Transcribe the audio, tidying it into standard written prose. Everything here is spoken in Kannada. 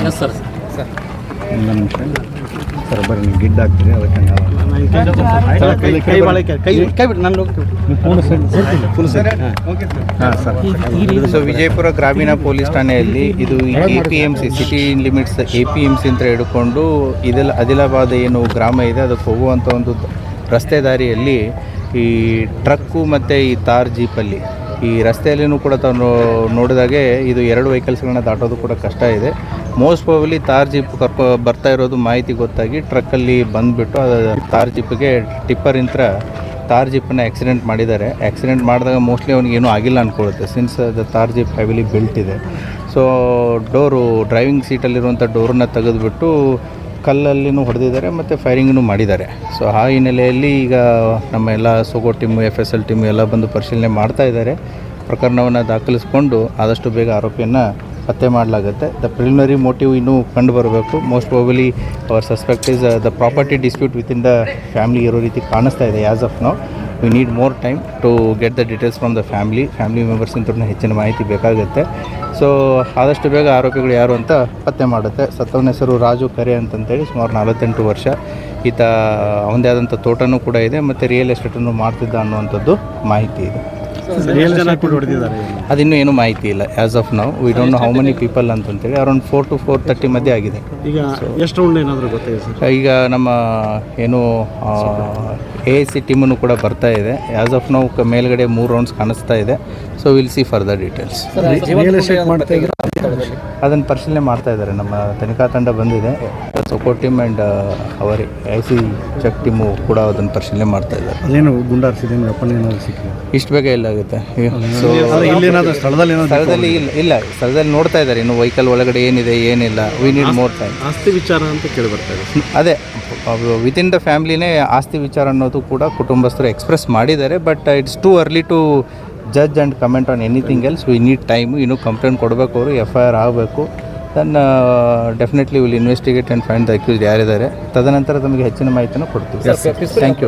Yes sir. ಒಂದು ನಿಮಿಷ ಸರ್, ಬರ್ರಿ ನೀವು ಗಿಡ್ ಹಾಕ್ತೀರಿ ಅದಕ್ಕೆ ಹಾಂ ಸರ್. ಸೊ ವಿಜಯಪುರ ಗ್ರಾಮೀಣ ಪೊಲೀಸ್ ಠಾಣೆಯಲ್ಲಿ ಇದು APMC ಸಿಟಿ ಲಿಮಿಟ್ಸ್ APMC ಅಂತ ಹಿಡ್ಕೊಂಡು ಆದಿಲಾಬಾದ್ ಏನು ಗ್ರಾಮ ಇದೆ ಅದಕ್ಕೆ ಹೋಗುವಂಥ ಒಂದು ರಸ್ತೆ ದಾರಿಯಲ್ಲಿ ಈ ಟ್ರಕ್ಕು ಮತ್ತು ಈ ತಾರ್ ಜೀಪಲ್ಲಿ ಈ ರಸ್ತೆಯಲ್ಲಿನೂ ಕೂಡ ತಾವು ನೋಡಿದಾಗೆ ಇದು 2 ವೆಹಿಕಲ್ಸ್ಗಳನ್ನ ದಾಟೋದು ಕೂಡ ಕಷ್ಟ ಇದೆ. ಮೋಸ್ಟ್ ಪ್ರಾಬಲಿ ತಾರ್ ಜೀಪ್ ಬರ್ತಾ ಇರೋದು ಮಾಹಿತಿ ಗೊತ್ತಾಗಿ ಟ್ರಕ್ಕಲ್ಲಿ ಬಂದುಬಿಟ್ಟು ಅದು ತಾರ್ ಜೀಪಿಗೆ ಟಿಪ್ಪರಿಂತ ತಾರ್ ಜೀಪನ್ನು ಆಕ್ಸಿಡೆಂಟ್ ಮಾಡಿದ್ದಾರೆ. ಆಕ್ಸಿಡೆಂಟ್ ಮಾಡಿದಾಗ ಮೋಸ್ಟ್ಲಿ ಅವ್ನಿಗೆ ಏನೂ ಆಗಿಲ್ಲ ಅಂದ್ಕೊಳ್ಳುತ್ತೆ, since the Thar jeep heavily built ಇದೆ. ಸೊ ಡ್ರೈವಿಂಗ್ ಸೀಟಲ್ಲಿರುವಂಥ ಡೋರನ್ನ ತೆಗೆದುಬಿಟ್ಟು ಕಲ್ಲಲ್ಲಿನೂ ಹೊಡೆದಿದ್ದಾರೆ ಮತ್ತು ಫೈರಿಂಗನ್ನು ಮಾಡಿದ್ದಾರೆ. ಸೊ ಆ ಹಿನ್ನೆಲೆಯಲ್ಲಿ ಈಗ ನಮ್ಮ ಎಲ್ಲ ಸೋಗೋ ಟೀಮು FSL ಟೀಮು ಎಲ್ಲ ಬಂದು ಪರಿಶೀಲನೆ ಮಾಡ್ತಾ ಇದ್ದಾರೆ. ಪ್ರಕರಣವನ್ನು ದಾಖಲಿಸಿಕೊಂಡು ಆದಷ್ಟು ಬೇಗ ಆರೋಪಿಯನ್ನು ಪತ್ತೆ ಮಾಡಲಾಗುತ್ತೆ. ದ ಪ್ರಿಲಿಮಿನರಿ ಮೋಟಿವ್ ಇನ್ನೂ ಕಂಡು ಬರಬೇಕು. Most probably our suspect is the property dispute within the family ಇರೋ ರೀತಿ ಕಾಣಿಸ್ತಾ ಇದೆ. As of now we need more time to get the details from the family ಮೆಂಬರ್ಸಿಂದ ಹೆಚ್ಚಿನ ಮಾಹಿತಿ ಬೇಕಾಗುತ್ತೆ. ಸೊ ಆದಷ್ಟು ಬೇಗ ಆರೋಪಿಗಳು ಯಾರು ಅಂತ ಪತ್ತೆ ಮಾಡುತ್ತೆ. ಸತ್ತವನ ಹೆಸರು ರಾಜು ಕರೆ ಅಂತಂತೇಳಿ, ಸುಮಾರು 48 ವರ್ಷ. ಈತ ಅವನದೇ ಆದಂಥ ತೋಟನೂ ಕೂಡ ಇದೆ ಮತ್ತು ರಿಯಲ್ ಎಸ್ಟೇಟನ್ನು ಮಾಡ್ತಿದ್ದ ಅನ್ನುವಂಥದ್ದು ಮಾಹಿತಿ ಇದೆ. ಅದಿನ್ನೂ ಏನೂ ಮಾಹಿತಿ ಇಲ್ಲ. As of now we don't know how many people ಅಂತಂತೇಳಿ. ಅರೌಂಡ್ 4 to 4:30 ಮಧ್ಯೆ ಆಗಿದೆ. ಈಗ ಎಷ್ಟು ರೌಂಡ್ ಏನಾದರೂ ಗೊತ್ತಾಗಿದೆ ಸರ್? ಈಗ ನಮ್ಮ ಏನು AIC ಟೀಮನ್ನು ಕೂಡ ಬರ್ತಾ ಇದೆ. ಆ್ಯಸ್ ಆಫ್ ನೌ ಮೇಲ್ಗಡೆ 3 ರೌಂಡ್ಸ್ ಕಾಣಿಸ್ತಾ ಇದೆ. So will see further details. ಅದನ್ನು ಪರಿಶೀಲನೆ ಮಾಡ್ತಾ ಇದ್ದಾರೆ. ನಮ್ಮ ತನಿಖಾ ತಂಡ ಬಂದಿದೆ. SOCO team and our AIC check team ಕೂಡ ಅದನ್ನು ಪರಿಶೀಲನೆ ಮಾಡ್ತಾ ಇದ್ದಾರೆ. ಅದೇನು ಗುಂಡಾರಿಸಿದೆ ಏನಾದರೂ ಸಿಕ್ಕಿದೆ? ಇಷ್ಟು ಬೇಗ ಎಲ್ಲ ಆಗುತ್ತೆ. ಸೊ ಸ್ಥಳದಲ್ಲಿ ಇಲ್ಲ ಸ್ಥಳದಲ್ಲಿ ನೋಡ್ತಾ ಇದ್ದಾರೆ. ಇನ್ನು ವೆಹಿಕಲ್ ಒಳಗಡೆ ಏನಿದೆ ಏನಿಲ್ಲ. V need more time. ಆಸ್ತಿ ವಿಚಾರ ಅಂತ ಕೇಳಿ ಬರ್ತಾ ಇದೆ. ಅದೇ ವಿತಿನ್ ದ ಫ್ಯಾಮಿಲಿನೇ ಆಸ್ತಿ ವಿಚಾರ ಅನ್ನೋದು ಕೂಡ ಕುಟುಂಬಸ್ಥರು ಎಕ್ಸ್ಪ್ರೆಸ್ ಮಾಡಿದ್ದಾರೆ. But it's too early to judge and comment on anything else. We need time. ಇನ್ನೂ ಕಂಪ್ಲೇಂಟ್ ಕೊಡಬೇಕು, ಅವರು FIR ಆಗಬೇಕು. Then definitely will investigate and find the accused ಯಾರಿದ್ದಾರೆ. ತದನಂತರ ತಮಗೆ ಹೆಚ್ಚಿನ ಮಾಹಿತಿಯನ್ನು ಕೊಡ್ತೀವಿ. Thank you.